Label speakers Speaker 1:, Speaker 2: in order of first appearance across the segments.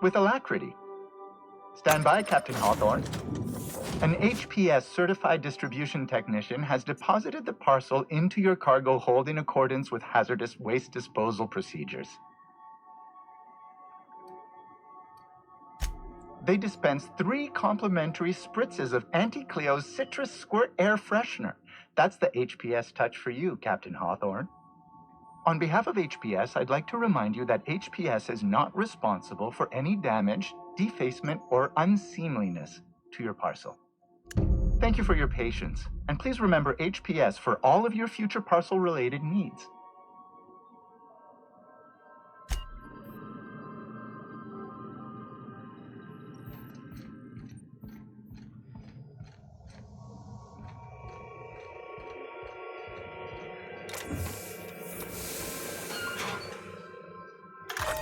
Speaker 1: with alacrity. Stand by, Captain Hawthorne. An HPS certified distribution technician has deposited the parcel into your cargo hold in accordance with hazardous waste disposal procedures. They dispense 3 complimentary spritzes of Anti-Cleo's Citrus Squirt Air Freshener. That's the HPS touch for you, Captain Hawthorne. On behalf of HPS, I'd like to remind you that HPS is not responsible for any damage, defacement, or unseemliness to your parcel. Thank you for your patience, and please remember HPS for all of your future parcel-related needs.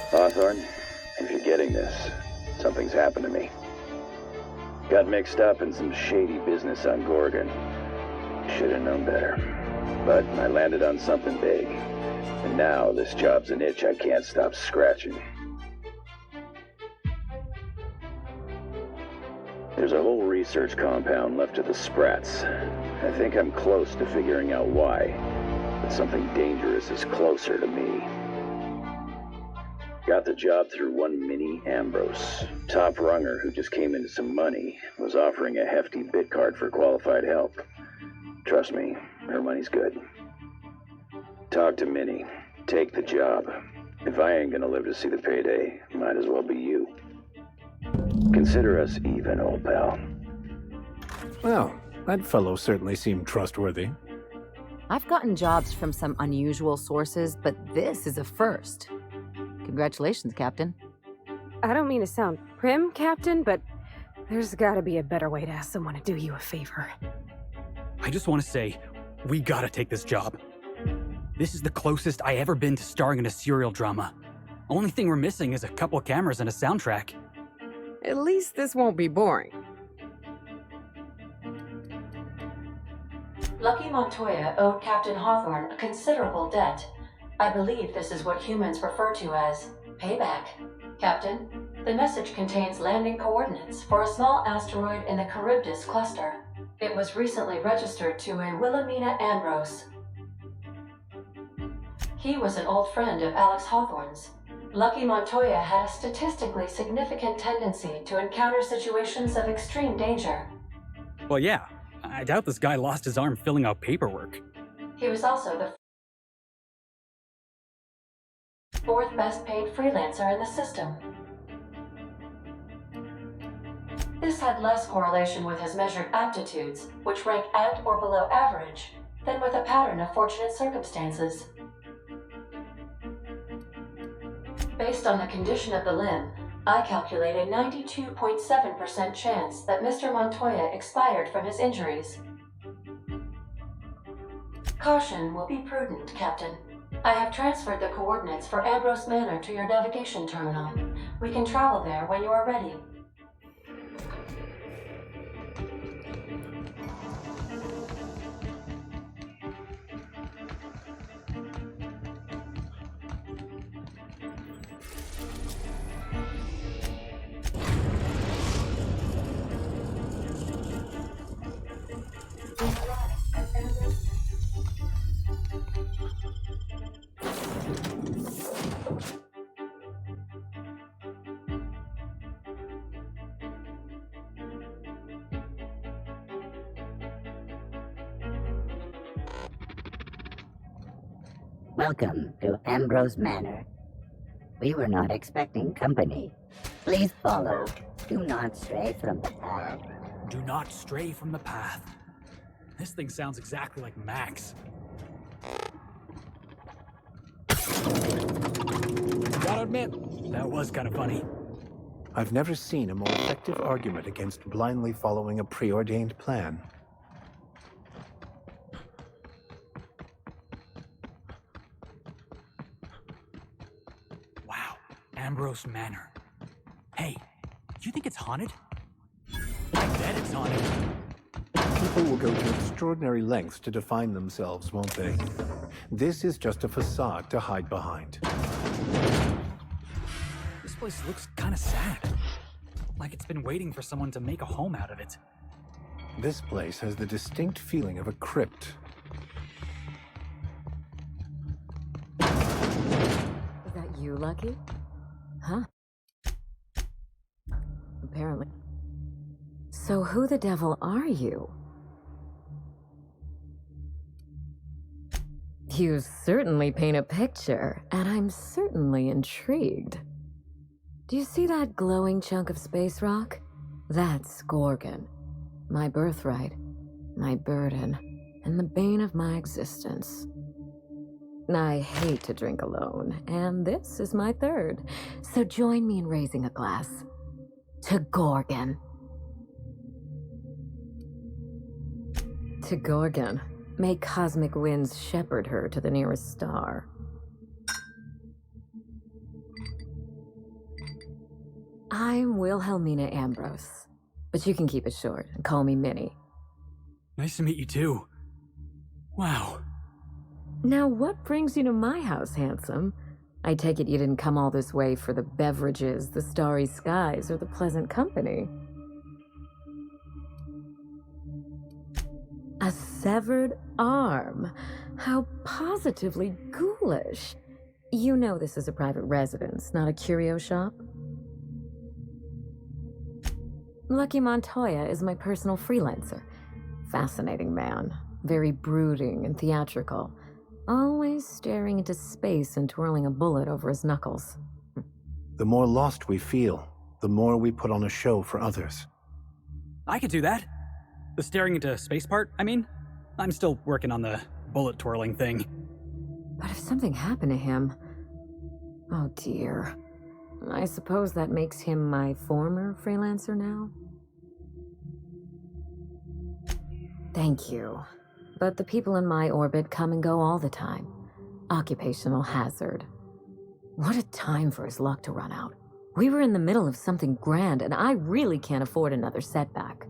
Speaker 2: Hawthorne, if you're getting this, something's happened to me. Got mixed up in some shady business on Gorgon. Should've known better. But I landed on something big. And now this job's an itch I can't stop scratching. There's a whole research compound left of the Sprats. I think I'm close to figuring out why. But something dangerous is closer to me. Got the job through one Minnie Ambrose. Top runger who just came into some money, was offering a hefty bid card for qualified help. Trust me, her money's good. Talk to Minnie. Take the job. If I ain't gonna live to see the payday, might as well be you. Consider us even, old pal.
Speaker 3: Well, that fellow certainly seemed trustworthy.
Speaker 4: I've gotten jobs from some unusual sources, but this is a first. Congratulations, Captain.
Speaker 5: I don't mean to sound prim, Captain, but there's gotta be a better way to ask someone to do you a favor.
Speaker 6: I just want to say, we gotta take this job. This is the closest I ever been to starring in a serial drama. Only thing we're missing is a couple of cameras and a soundtrack.
Speaker 7: At least this won't be boring.
Speaker 8: Lucky Montoya owed Captain Hawthorne a considerable debt. I believe this is what humans refer to as payback. Captain, the message contains landing coordinates for a small asteroid in the Charybdis cluster. It was recently registered to a Wilhelmina Ambrose. He was an old friend of Alex Hawthorne's. Lucky Montoya had a statistically significant tendency to encounter situations of extreme danger.
Speaker 6: Well, yeah, I doubt this guy lost his arm filling out paperwork.
Speaker 8: He was also the 4th best paid freelancer in the system. This had less correlation with his measured aptitudes, which rank at or below average, than with a pattern of fortunate circumstances. Based on the condition of the limb, I calculate a 92.7% chance that Mr. Montoya expired from his injuries. Caution will be prudent, Captain. I have transferred the coordinates for Ambrose Manor to your navigation terminal. We can travel there when you are ready.
Speaker 9: Welcome to Ambrose Manor. We were not expecting company. Please follow. Do not stray from the path.
Speaker 6: Do not stray from the path. This thing sounds exactly like Max. Gotta admit, that was kind of funny.
Speaker 3: I've never seen a more effective argument against blindly following a preordained plan.
Speaker 6: Wow, Ambrose Manor. Hey, you think it's haunted? I bet it's haunted.
Speaker 3: People will go to extraordinary lengths to define themselves, won't they? This is just a facade to hide behind.
Speaker 6: This place looks kind of sad. Like it's been waiting for someone to make a home out of it.
Speaker 3: This place has the distinct feeling of a crypt.
Speaker 4: Is that you, Lucky? Huh? Apparently. So who the devil are you? You certainly paint a picture, and I'm certainly intrigued. Do you see that glowing chunk of space rock? That's Gorgon. My birthright, my burden, and the bane of my existence. I hate to drink alone, and this is my third. So join me in raising a glass to Gorgon. To Gorgon. May cosmic winds shepherd her to the nearest star. I'm Wilhelmina Ambrose, but you can keep it short and call me Minnie.
Speaker 6: Nice to meet you too. Wow.
Speaker 4: Now, what brings you to my house, handsome? I take it you didn't come all this way for the beverages, the starry skies, or the pleasant company. A severed arm. How positively ghoulish. You know this is a private residence, not a curio shop? Lucky Montoya is my personal freelancer. Fascinating man. Very brooding and theatrical. Always staring into space and twirling a bullet over his knuckles.
Speaker 3: The more lost we feel, the more we put on a show for others.
Speaker 6: I could do that. The staring into space part, I mean. I'm still working on the bullet twirling thing.
Speaker 4: But if something happened to him... Oh dear. I suppose that makes him my former freelancer now? Thank you. But the people in my orbit come and go all the time. Occupational hazard. What a time for his luck to run out. We were in the middle of something grand, and I really can't afford another setback.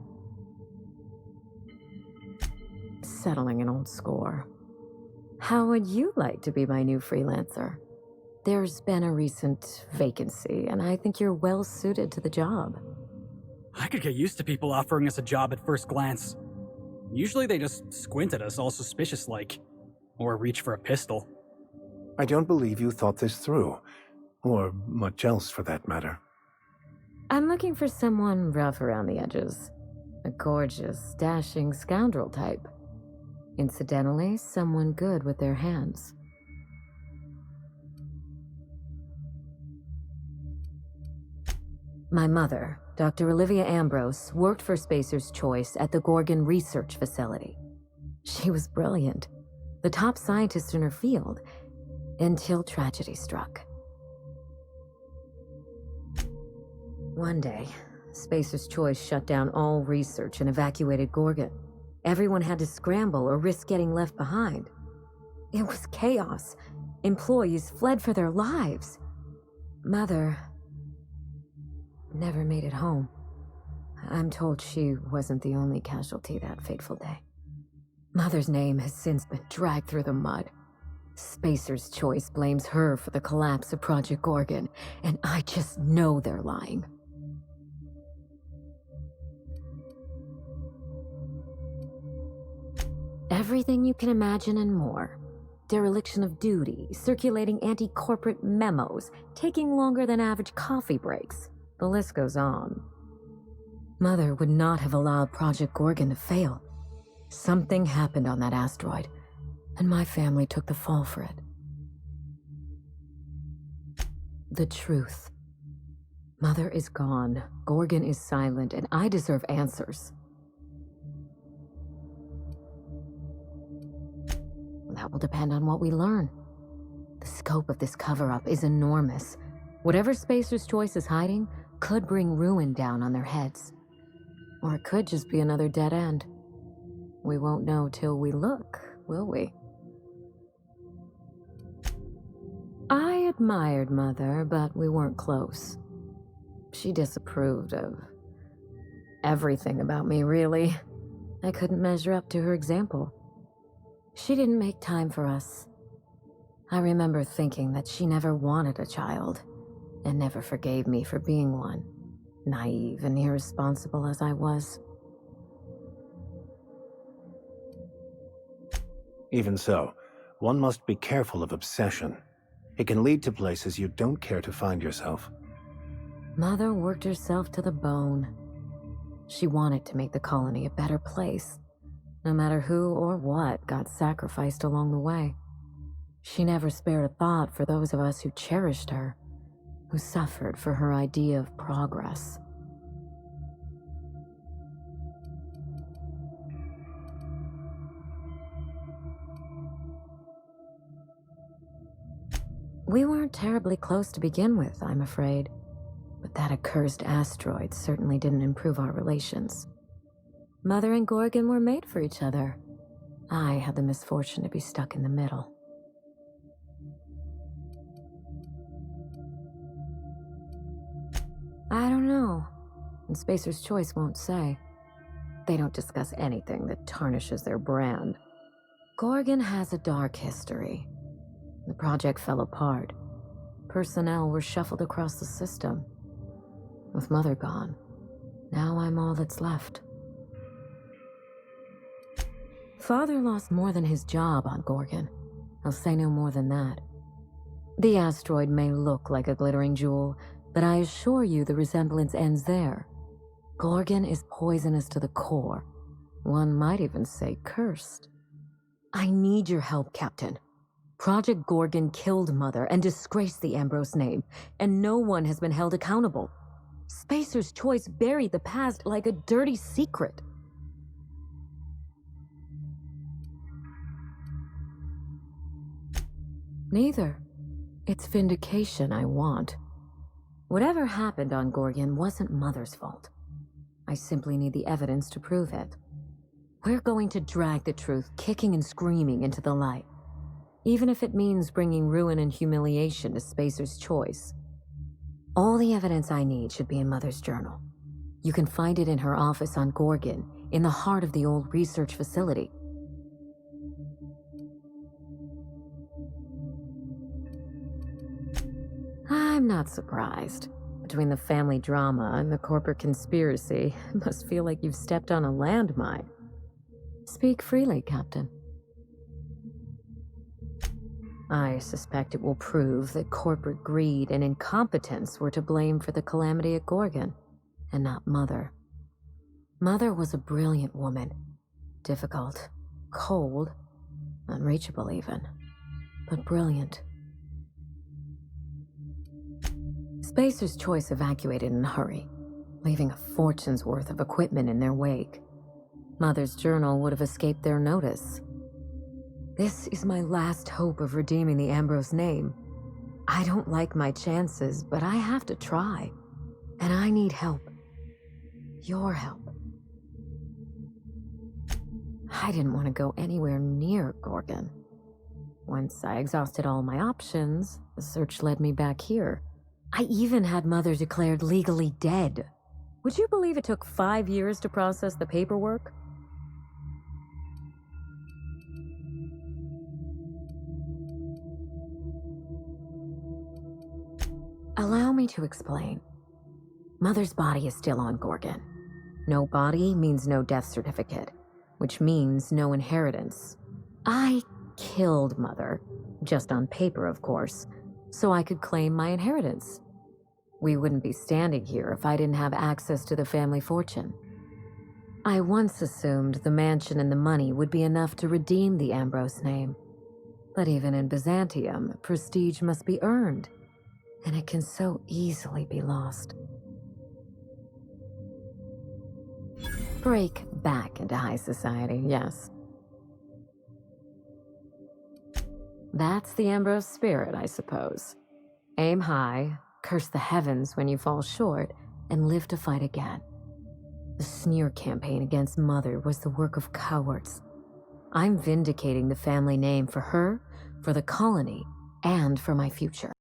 Speaker 4: Settling an old score. How would you like to be my new freelancer? There's been a recent vacancy, and I think you're well suited to the job.
Speaker 6: I could get used to people offering us a job at first glance. Usually they just squint at us all suspicious-like, or reach for a pistol.
Speaker 3: I don't believe you thought this through, or much else for that matter.
Speaker 4: I'm looking for someone rough around the edges. A gorgeous, dashing scoundrel type. Incidentally, someone good with their hands. My mother, Dr. Olivia Ambrose, worked for Spacer's Choice at the Gorgon Research Facility. She was brilliant, the top scientist in her field, until tragedy struck. One day, Spacer's Choice shut down all research and evacuated Gorgon. Everyone had to scramble or risk getting left behind. It was chaos. Employees fled for their lives. Mother never made it home. I'm told she wasn't the only casualty that fateful day. Mother's name has since been dragged through the mud. Spacer's Choice blames her for the collapse of Project Gorgon, and I just know they're lying. Everything you can imagine and more. Dereliction of duty, circulating anti-corporate memos, taking longer than average coffee breaks. The list goes on. Mother would not have allowed Project Gorgon to fail. Something happened on that asteroid, and my family took the fall for it. The truth. Mother is gone, Gorgon is silent, and I deserve answers. That will depend on what we learn. The scope of this cover-up is enormous. Whatever Spacer's Choice is hiding could bring ruin down on their heads. Or it could just be another dead end. We won't know till we look, will we? I admired Mother, but we weren't close. She disapproved of everything about me, really. I couldn't measure up to her example. She didn't make time for us. I remember thinking that she never wanted a child, and never forgave me for being one, naive and irresponsible as I was.
Speaker 3: Even so, one must be careful of obsession. It can lead to places you don't care to find yourself.
Speaker 4: Mother worked herself to the bone. She wanted to make the colony a better place, no matter who or what got sacrificed along the way. She never spared a thought for those of us who cherished her, who suffered for her idea of progress. We weren't terribly close to begin with, I'm afraid. But that accursed asteroid certainly didn't improve our relations. Mother and Gorgon were made for each other. I had the misfortune to be stuck in the middle. I don't know. And Spacer's Choice won't say. They don't discuss anything that tarnishes their brand. Gorgon has a dark history. The project fell apart. Personnel were shuffled across the system. With Mother gone, now I'm all that's left. Father lost more than his job on Gorgon. I'll say no more than that. The asteroid may look like a glittering jewel, but I assure you the resemblance ends there. Gorgon is poisonous to the core. One might even say cursed. I need your help, Captain. Project Gorgon killed Mother and disgraced the Ambrose name, and no one has been held accountable. Spacer's Choice buried the past like a dirty secret. Neither. It's vindication I want. Whatever happened on Gorgon wasn't Mother's fault. I simply need the evidence to prove it. We're going to drag the truth kicking and screaming into the light, even if it means bringing ruin and humiliation to Spacer's Choice. All the evidence I need should be in Mother's journal. You can find it in her office on Gorgon, in the heart of the old research facility. I'm not surprised. Between the family drama and the corporate conspiracy, it must feel like you've stepped on a landmine. Speak freely, Captain. I suspect it will prove that corporate greed and incompetence were to blame for the calamity at Gorgon, and not Mother. Mother was a brilliant woman. Difficult, cold, unreachable even, but brilliant. Spacer's Choice evacuated in a hurry, leaving a fortune's worth of equipment in their wake. Mother's journal would have escaped their notice. This is my last hope of redeeming the Ambrose name. I don't like my chances, but I have to try. And I need help. Your help. I didn't want to go anywhere near Gorgon. Once I exhausted all my options, the search led me back here. I even had Mother declared legally dead. Would you believe it took 5 years to process the paperwork? Allow me to explain. Mother's body is still on Gorgon. No body means no death certificate, which means no inheritance. I killed Mother, just on paper, of course, so I could claim my inheritance. We wouldn't be standing here if I didn't have access to the family fortune. I once assumed the mansion and the money would be enough to redeem the Ambrose name. But even in Byzantium, prestige must be earned, and it can so easily be lost. Break back into high society, yes. That's the Ambrose spirit, I suppose. Aim high, curse the heavens when you fall short, and live to fight again. The smear campaign against Mother was the work of cowards. I'm vindicating the family name for her, for the colony, and for my future.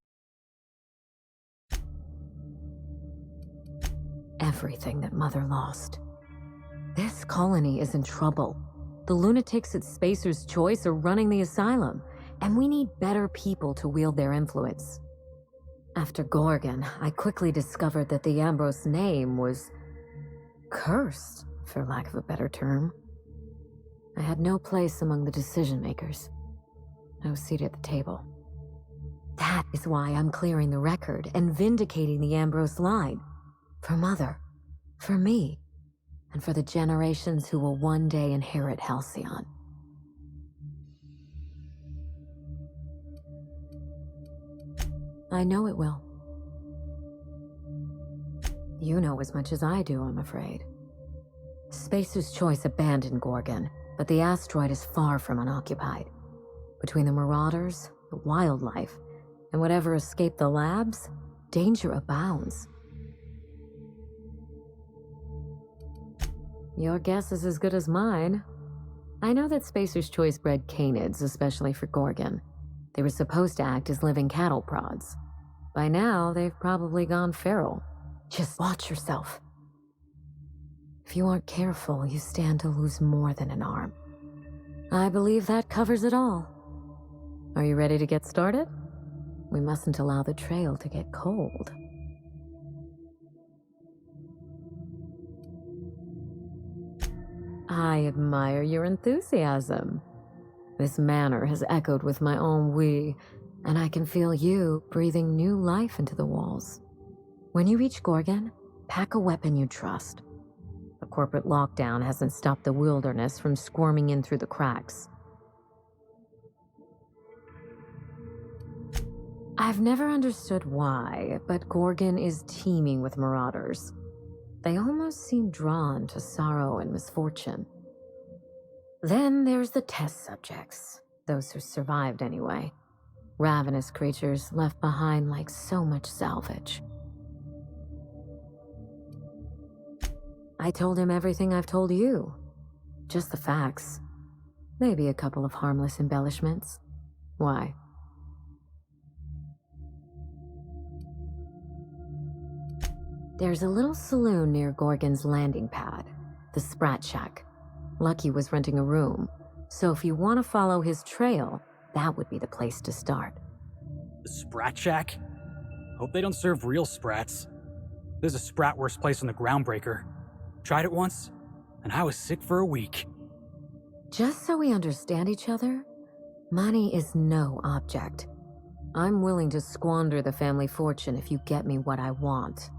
Speaker 4: Everything that Mother lost. This colony is in trouble. The lunatics at Spacer's Choice are running the asylum, and we need better people to wield their influence. After Gorgon, I quickly discovered that the Ambrose name was cursed, for lack of a better term. I had no place among the decision makers. No seat at the table. That is why I'm clearing the record and vindicating the Ambrose line. For Mother, for me, and for the generations who will one day inherit Halcyon. I know it will. You know as much as I do, I'm afraid. Spacer's Choice abandoned Gorgon, but the asteroid is far from unoccupied. Between the marauders, the wildlife, and whatever escaped the labs, danger abounds. Your guess is as good as mine. I know that Spacer's Choice bred canids, especially for Gorgon. They were supposed to act as living cattle prods. By now, they've probably gone feral. Just watch yourself. If you aren't careful, you stand to lose more than an arm. I believe that covers it all. Are you ready to get started? We mustn't allow the trail to get cold. I admire your enthusiasm. This manor has echoed with my ennui, and I can feel you breathing new life into the walls. When you reach Gorgon, pack a weapon you trust. The corporate lockdown hasn't stopped the wilderness from squirming in through the cracks. I've never understood why, but Gorgon is teeming with marauders. They almost seem drawn to sorrow and misfortune. Then there's the test subjects, those who survived anyway. Ravenous creatures left behind like so much salvage. I told him everything I've told you. Just the facts. Maybe a couple of harmless embellishments. Why? There's a little saloon near Gorgon's landing pad, the Sprat Shack. Lucky was renting a room, so if you want to follow his trail, that would be the place to start.
Speaker 6: The Sprat Shack? Hope they don't serve real sprats. There's a sprat-worst place on the Groundbreaker. Tried it once, and I was sick for a week.
Speaker 4: Just so we understand each other, money is no object. I'm willing to squander the family fortune if you get me what I want.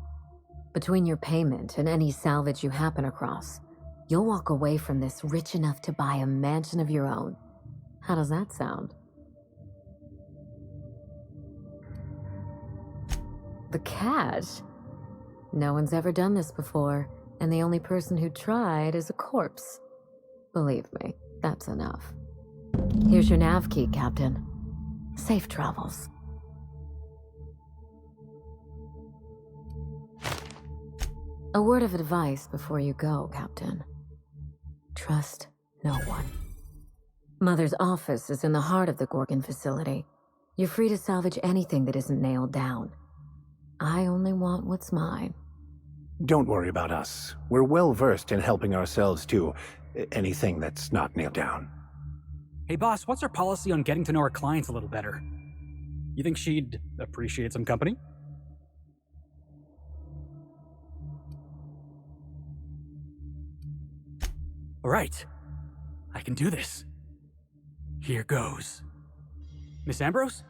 Speaker 4: Between your payment and any salvage you happen across, you'll walk away from this rich enough to buy a mansion of your own. How does that sound? The cash? No one's ever done this before, and the only person who tried is a corpse. Believe me, that's enough. Here's your nav key, Captain. Safe travels. A word of advice before you go, Captain. Trust no one. Mother's office is in the heart of the Gorgon facility. You're free to salvage anything that isn't nailed down. I only want what's mine.
Speaker 3: Don't worry about us. We're well versed in helping ourselves to anything that's not nailed down.
Speaker 6: Hey boss, what's our policy on getting to know our clients a little better? You think she'd appreciate some company? Alright, I can do this. Here goes. Miss Ambrose?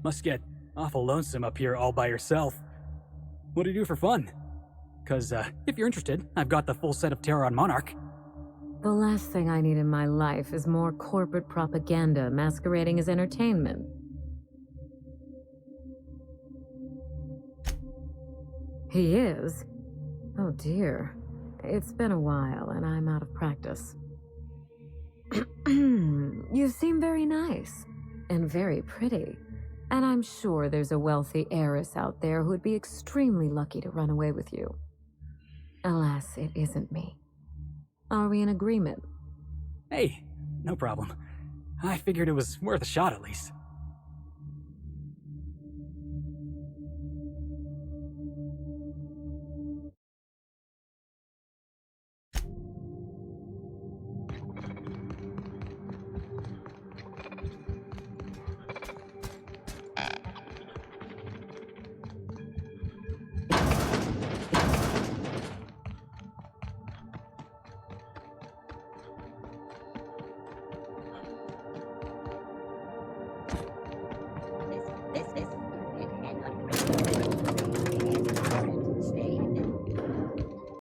Speaker 6: Must get awful lonesome up here all by yourself. What do you do for fun? 'Cause, if you're interested, I've got the full set of Terror on Monarch.
Speaker 4: The last thing I need in my life is more corporate propaganda masquerading as entertainment. He is? Oh dear. It's been a while, and I'm out of practice. You seem very nice, and very pretty. And I'm sure there's a wealthy heiress out there who'd be extremely lucky to run away with you. Alas, it isn't me. Are we in agreement?
Speaker 6: Hey, no problem. I figured it was worth a shot at least.